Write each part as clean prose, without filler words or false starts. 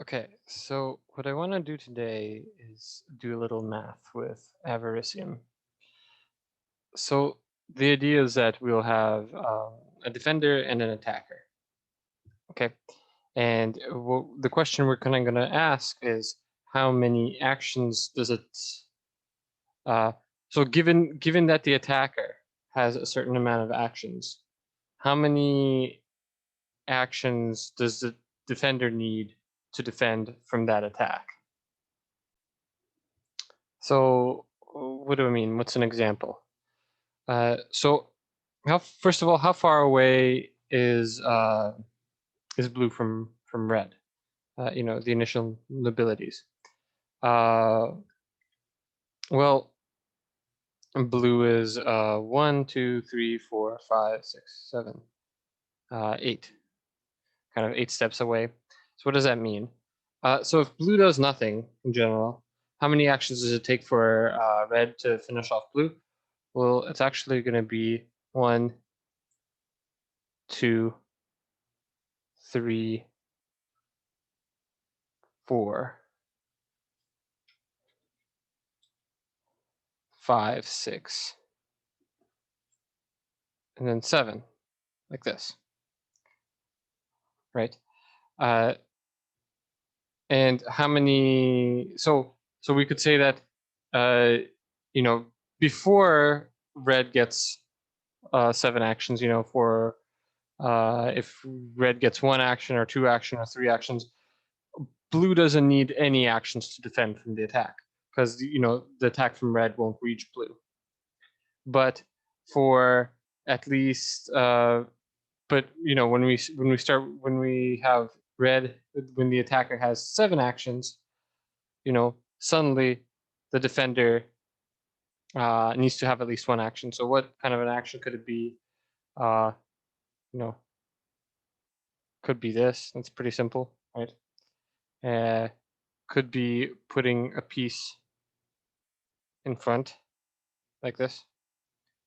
Okay, so what I want to do today is do a little math with Avaricium. So the idea is that we'll have a defender and an attacker. Okay, and the question we're kind of going to ask is how many actions does it? Uh, so given that the attacker has a certain amount of actions, how many actions does the defender need to defend from that attack? So, what do I mean? What's an example? So, how first of all, how far away is blue from red? The initial nobilities. Uh, well, blue is 1, 2, 3, 4, 5, 6, 7, 8, kind of 8 steps away. So, what does that mean? So, if blue does nothing in general, how many actions does it take for red to finish off blue? Well, it's actually going to be 1, 2, 3, 4, 5, 6, and then 7, like this, right? Uh, and how many? So we could say that, uh, you know, before red gets 7 actions, for if red gets 1 action or 2 action or 3 actions, blue doesn't need any actions to defend from the attack because the attack from red won't reach blue. But for at least but when we have red, when the attacker has 7 actions, suddenly the defender needs to have at least 1 action. So what kind of an action could it be? uh you know could be this. That's pretty simple, right? uh could be putting a piece in front like this.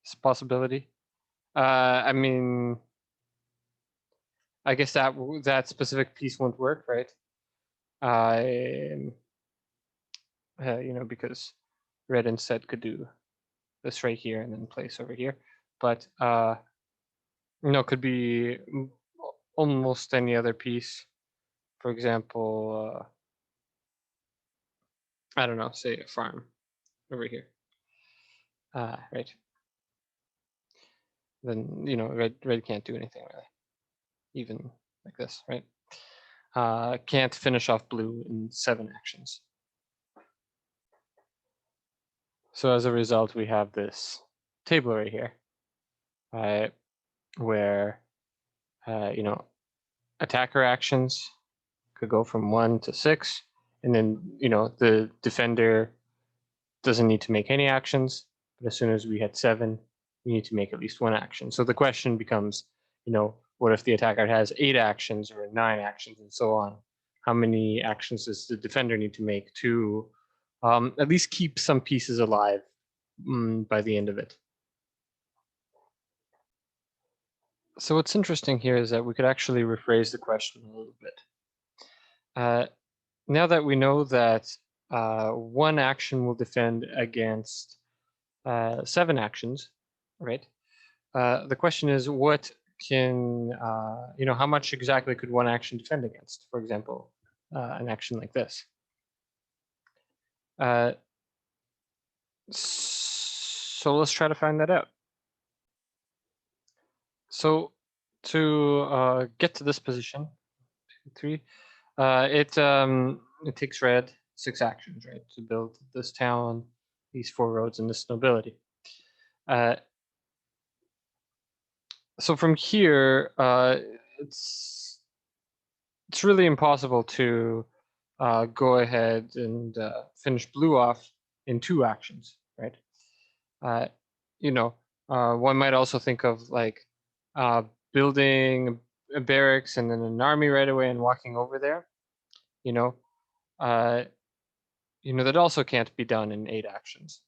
It's a possibility. I mean, I guess that specific piece won't work, right? Um, because red instead could do this right here and then place over here. But could be almost any other piece. For example, I don't know, say a farm over here. Right. Then red can't do anything really, even like this, right? Can't finish off blue in 7 actions. So as a result, we have this table right here, where attacker actions could go from 1 to 6, and then the defender doesn't need to make any actions. But as soon as we hit 7, we need to make at least 1 action. So the question becomes, what if the attacker has 8 actions or 9 actions and so on? How many actions does the defender need to make to at least keep some pieces alive by the end of it? So what's interesting here is that we could actually rephrase the question a little bit. Now that we know that 1 action will defend against 7 actions, right? The question is, what can how much exactly could 1 action defend against? For example, an action like this. So let's try to find that out. So to get to this position, 2, 3, it takes red 6 actions, right, to build this town, these 4 roads, and this nobility. So from here, it's really impossible to go ahead and finish blue off in 2 actions, right? One might also think of like building a barracks and then an army right away and walking over there. That also can't be done in 8 actions.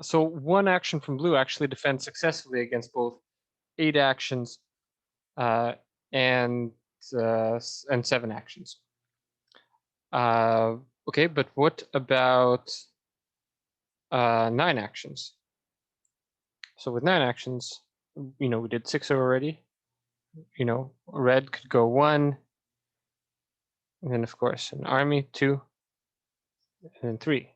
So 1 action from blue actually defends successfully against both 8 actions and 7 actions. Okay, but what about 9 actions? So with 9 actions, we did 6 already. Red could go 1, and then of course an army 2, and then 3.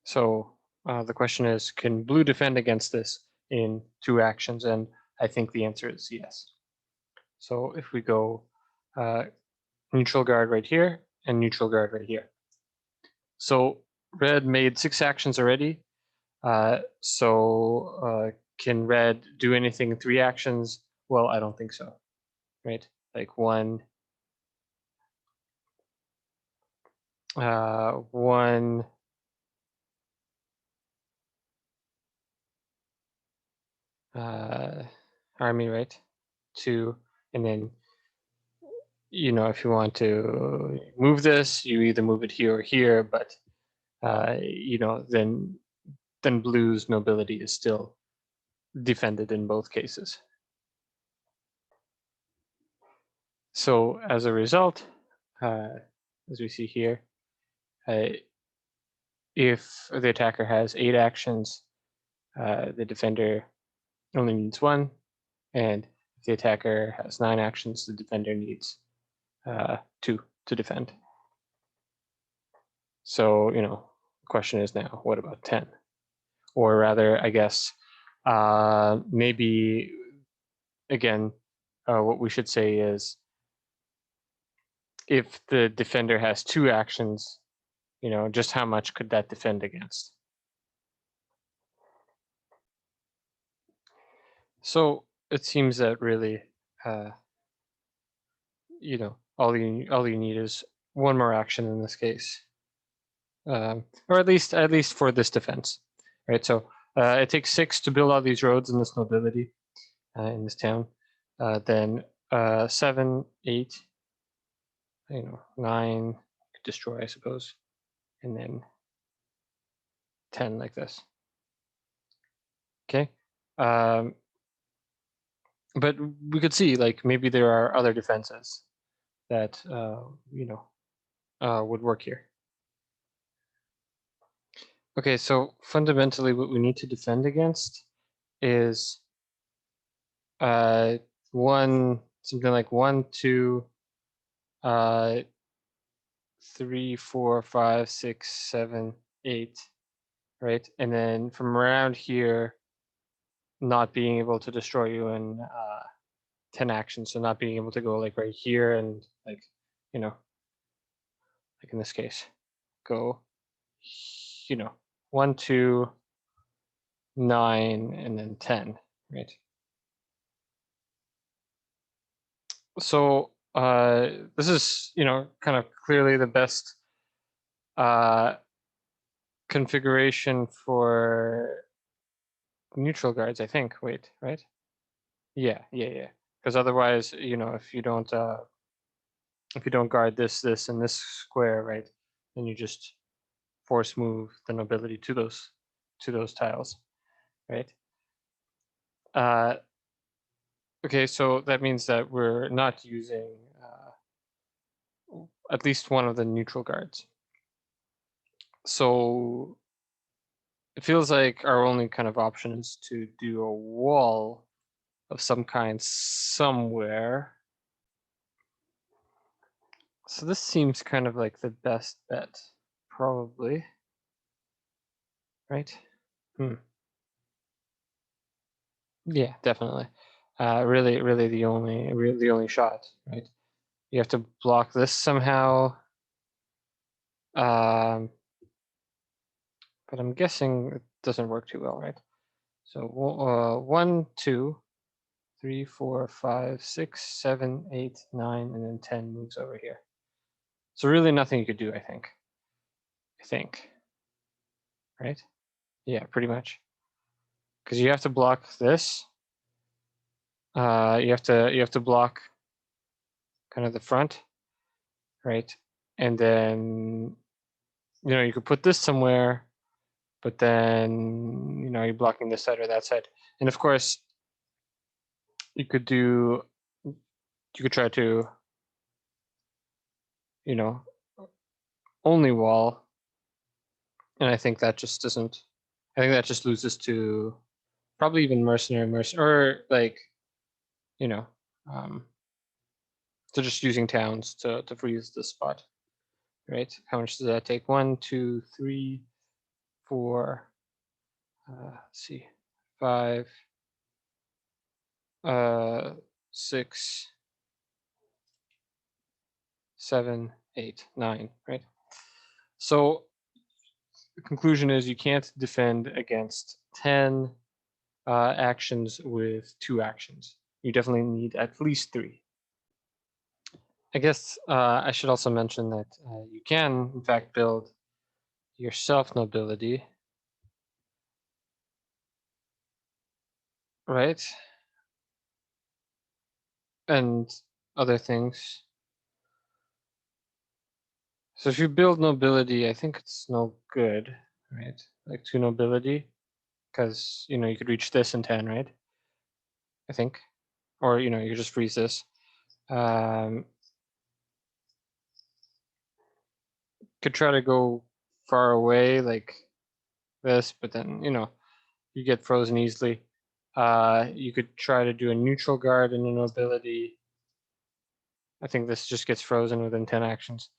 So the question is, can blue defend against this in 2 actions? And I think the answer is yes. So if we go neutral guard right here and neutral guard right here. So red made 6 actions already. Can red do anything in 3 actions? Well, I don't think so, right? Like one, army, right? 2, and then if you want to move this, you either move it here or here, but then blue's nobility is still defended in both cases. So as a result, as we see here, if the attacker has 8 actions, the defender only needs 1, and if the attacker has 9 actions, the defender needs 2 to defend. So, the question is now, what about 10? Or rather, I guess, maybe, again, what we should say is, if the defender has 2 actions, just how much could that defend against? So it seems that really, all you need is 1 more action in this case, or at least for this defense, right? So it takes 6 to build all these roads in this nobility, in this town. Then 7, 8, 9 destroy, I suppose, and then 10 like this. Okay. But we could see, like, maybe there are other defenses that would work here. Okay, so fundamentally what we need to defend against is something like 1, 2, 3, 4, 5, 6, 7, 8, right? And then from around here, not being able to destroy you in 10 actions, so not being able to go like right here and like in this case, go 1, 2, 9, and then 10, right? So this is kind of clearly the best configuration for neutral guards, I think. Wait, right? Yeah. Because otherwise, if you don't guard this, and this square, right, then you just force move the nobility to those tiles, right? Okay, so that means that we're not using at least one of the neutral guards. So it feels like our only kind of option is to do a wall of some kind somewhere. So this seems kind of like the best bet, probably, right? Yeah, definitely. Really the only shot, right? You have to block this somehow. But I'm guessing it doesn't work too well, right? So 1, 2, 3, 4, 5, 6, 7, 8, 9, and then 10 moves over here. So really nothing you could do, I think. Right? Yeah, pretty much. Because you have to block this. You have to block kind of the front, right? And then you could put this somewhere, but then you're blocking this side or that side. And of course, you could do you could try to, you know, only wall, and I think that just doesn't. I think that just loses to probably even mercenary, or like, you know, um, so just using towns to freeze the spot, right? How much does that take? 1, 2, 3, 4. Let's see, 5, 6, 7, 8, 9, right? So the conclusion is you can't defend against 10 actions with 2 actions. You definitely need at least 3. I guess I should also mention that you can, in fact, build your self-nobility, right? And other things. So if you build nobility, I think it's no good, right? Like 2 nobility, because, you could reach this in 10, right? I think. Or, you just freeze this. Could try to go far away like this, but then, you get frozen easily. You could try to do a neutral guard in a nobility. I think this just gets frozen within 10 actions.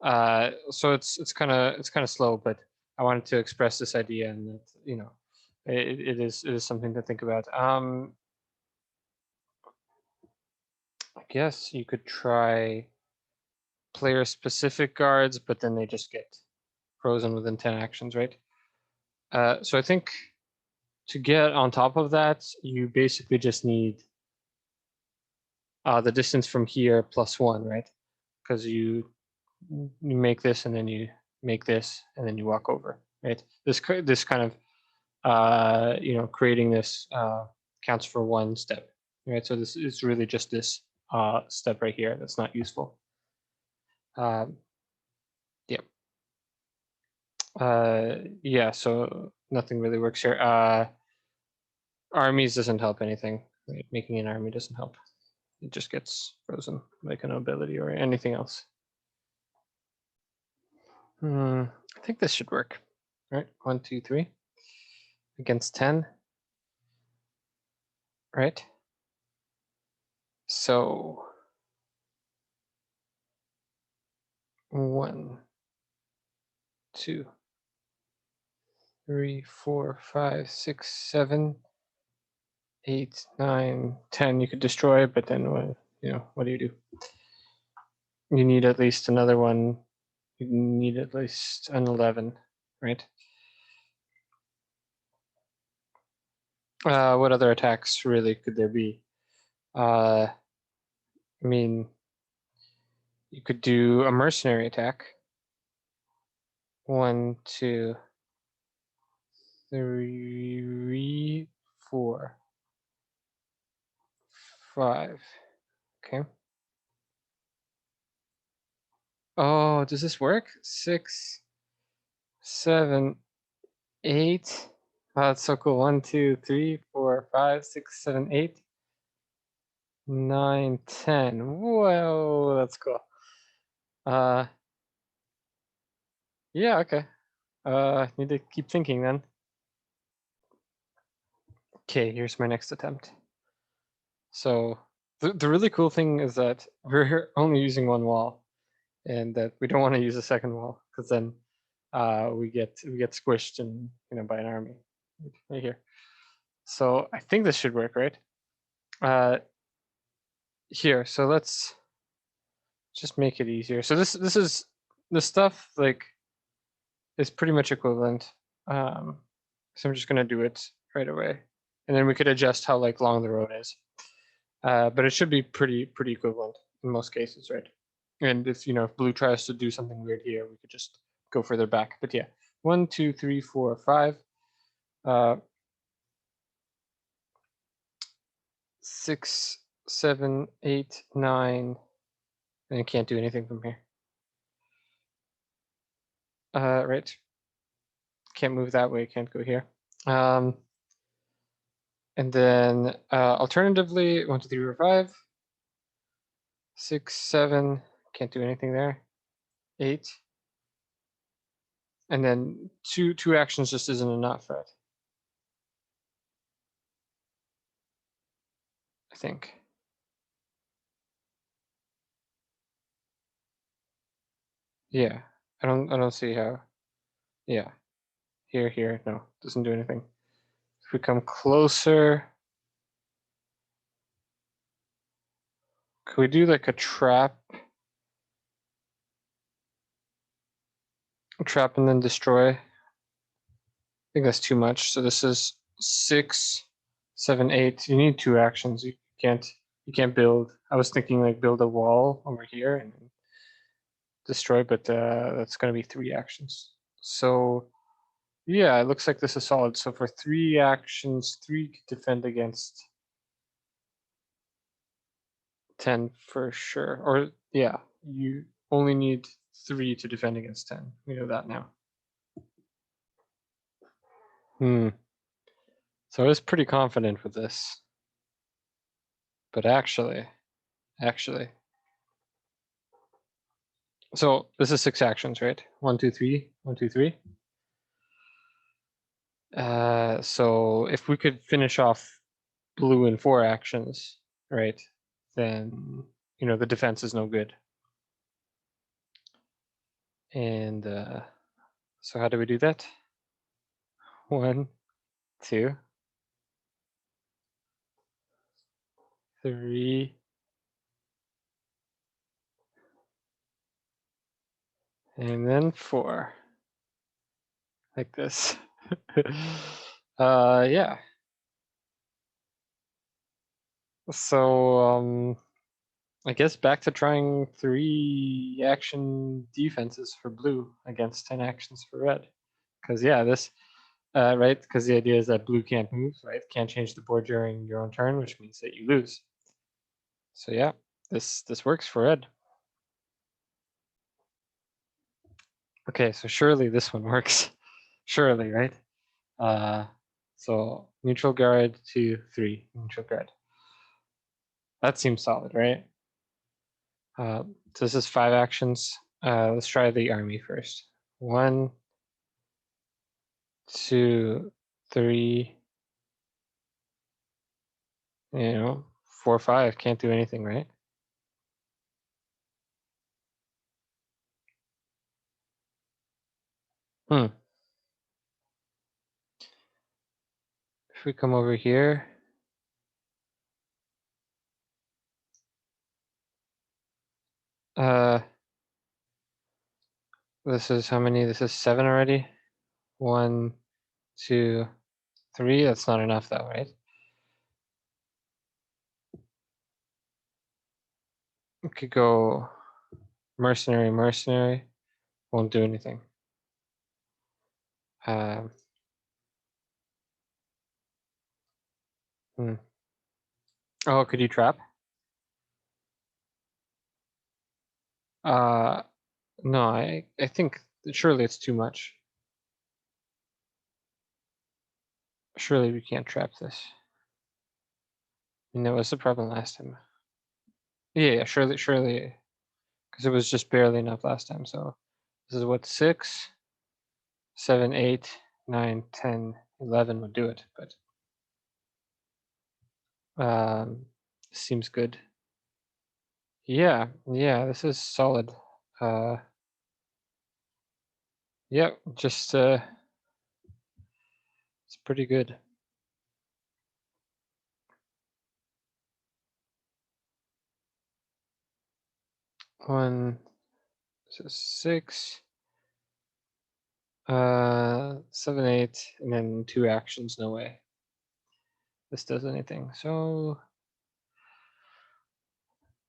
So it's kind of slow, but I wanted to express this idea, and that, it is something to think about. I guess you could try player specific guards, but then they just get frozen within 10 actions, right? So I think to get on top of that, you basically just need the distance from here +1, right? Because you make this, and then you make this, and then you walk over, right? This kind of creating this counts for 1 step, right? So this is really just this step right here that's not useful. Yeah. Yeah. So nothing really works here. Armies doesn't help anything. Right? Making an army doesn't help. It just gets frozen like a nobility or anything else. I think this should work. All right, 1, 2, 3 against 10. Right. So 1, 2, 3, 4, 5, 6, 7, 8, 9, 10. You could destroy it, but then what do you do? You need at least another one. You need at least an 11, right? What other attacks really could there be? I mean, you could do a mercenary attack. 1, 2, 3, 4, 5. Okay. Oh, does this work? 6, 7, 8. Oh, that's so cool. 1, 2, 3, 4, 5, 6, 7, 8, 9, 10. Whoa, that's cool. Yeah, okay. Need to keep thinking then. Okay, here's my next attempt. So the really cool thing is that we're only using 1 wall, and that we don't want to use a second wall, because then we get squished by an army right here. So I think this should work, right? Here, so let's just make it easier. So this is the stuff like is pretty much equivalent. So I'm just gonna do it right away, and then we could adjust how long the road is. But it should be pretty equivalent in most cases, right? And if if blue tries to do something weird here, we could just go further back. But yeah, 1, 2, 3, 4, 5, 6, 7, 8, 9, and I can't do anything from here. Right. Can't move that way. Can't go here. And then alternatively, 1, 2, 3, 4, 5. 6, 7, can't do anything there. 8. And then two actions just isn't enough, right? I think. Yeah. I don't see how. Yeah. Here, no, doesn't do anything. If we come closer, could we do like a trap and then destroy? I think that's too much. So this is 6, 7, 8. You need 2 actions. You can't build. I was thinking like build a wall over here and destroy, but that's gonna be 3 actions. So yeah, it looks like this is solid. So for 3 actions, 3 could defend against 10 for sure. Or yeah, you only need 3 to defend against 10. We know that now. So I was pretty confident with this. But actually, so this is 6 actions, right? 1, 2, 3, 1, 2, 3. So if we could finish off blue in 4 actions, right, then the defense is no good. And so how do we do that? 1, 2, 3, and then 4, like this. Yeah. So I guess back to trying 3 action defenses for blue against 10 actions for red. Because yeah, this right? Because the idea is that blue can't move, right? Can't change the board during your own turn, which means that you lose. So yeah, this works for red. Okay, so surely this one works. Surely, right? So neutral guard 2, 3, neutral guard. That seems solid, right? So this is 5 actions. Let's try the army first. 1, 2, 3, 4, 5. Can't do anything, right? If we come over here, this is how many? This is 7 already. 1, 2, 3. That's not enough, though, right? We could go mercenary. Won't do anything. Oh, could you trap? No, I think surely it's too much. Surely we can't trap this. That was the problem last time. Yeah, surely, because it was just barely enough last time. So this is what 6, 7, 8, 9, 10, 11 would do it, but seems good. Yeah, this is solid. Yeah, just it's pretty good. 1, so 6, 7, 8, and then 2 actions. No way this does anything. So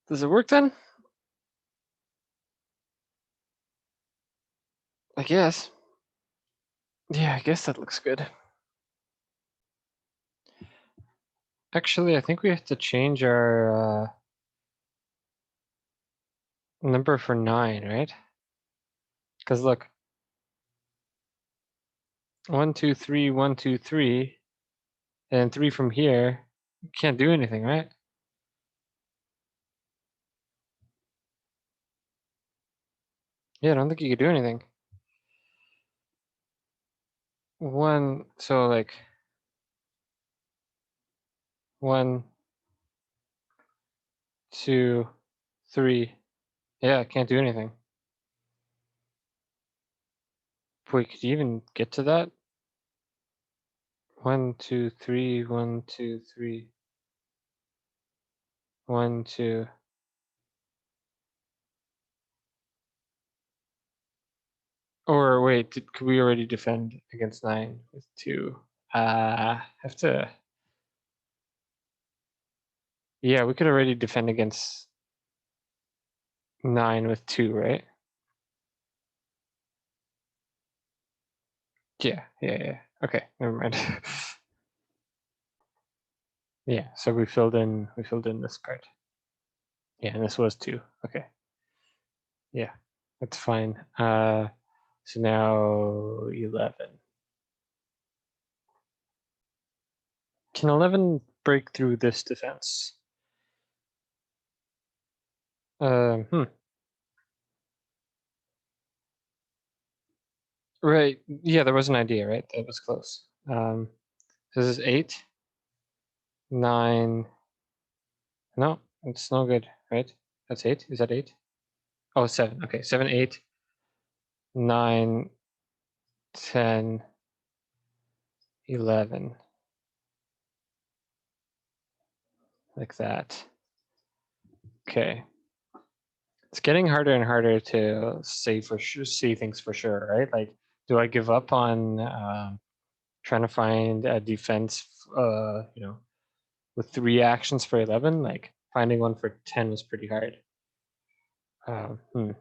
does it work then? I guess. Yeah, I guess that looks good. Actually, I think we have to change our number for 9, right? Because look, 1, 2, 3, 1, 2, 3, and 3 from here. You can't do anything, right? Yeah, I don't think you could do anything. So like 1, 2, 3. Yeah, I can't do anything. Wait, could you even get to that? 1, 2, 3, 1, 2, 3. 1, 2. Or wait, could we already defend against 9 with 2? Have to. Yeah, we could already defend against 9 with 2, right? Yeah. Okay, never mind. Yeah, so we filled in this part. Yeah, and this was 2. Okay. Yeah, that's fine. So now 11. Can 11 break through this defense? Hmm. Right. Yeah, there was an idea, right? That was close. This is 8, 9. No, it's no good, right? That's 8. Is that 8? Oh, 7. Okay, 7, 8, 9, 10, 11. Like that. Okay. It's getting harder and harder to see things for sure, right? Like, do I give up on trying to find a defense, with 3 actions for 11? Like, finding one for 10 was pretty hard. Hmm.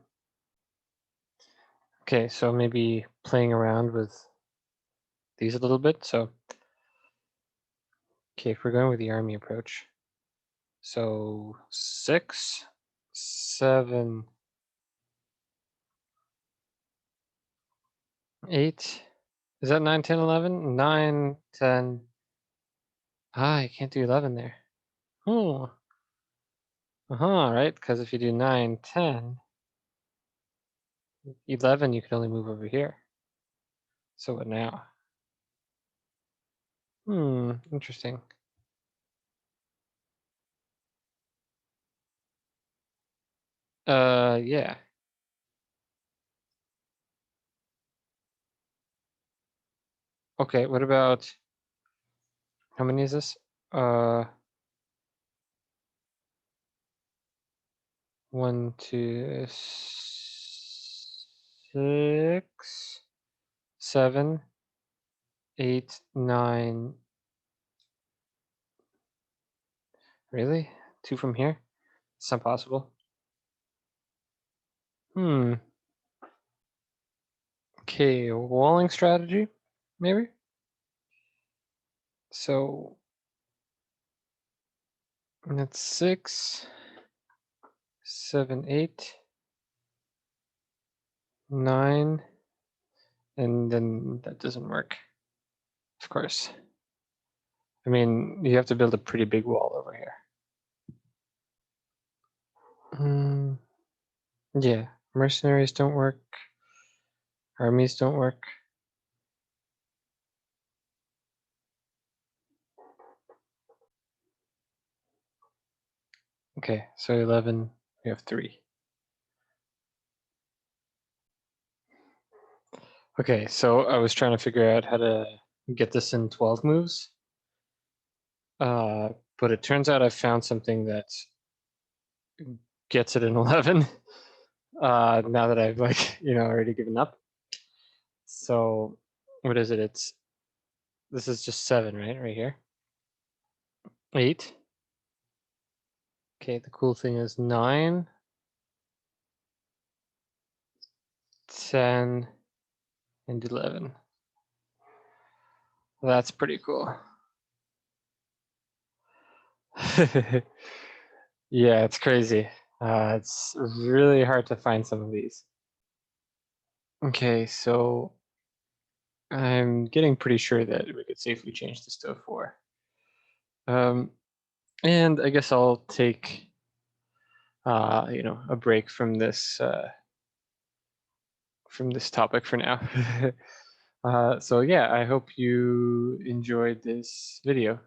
Okay, so maybe playing around with these a little bit. So, okay, if we're going with the army approach, so 6, 7, 8. Is that 9, 10, 11? 9, 10. I can't do 11 there. Oh, right. Because if you do 9, 10, 11, you can only move over here. So what now? Interesting. Yeah. Okay, what about, how many is this? Uh, 1, 2, 6, 7, 8, 9. Really? 2 from here? It's not possible. Hmm. Okay, walling strategy, maybe? So that's 6, 7, 8, 9, and then that doesn't work, of course. I mean, you have to build a pretty big wall over here. Yeah, mercenaries don't work. Armies don't work. Okay, so 11, we have 3. Okay, so I was trying to figure out how to get this in 12 moves. But it turns out I found something that gets it in 11. Now that I've already given up. So what is it? This is just 7, right here. 8. Okay, the cool thing is 9, 10, and 11. That's pretty cool. Yeah, it's crazy. It's really hard to find some of these. Okay, so I'm getting pretty sure that we could safely change this to a 4. And I guess I'll take a break from this from this topic for now. So yeah, I hope you enjoyed this video.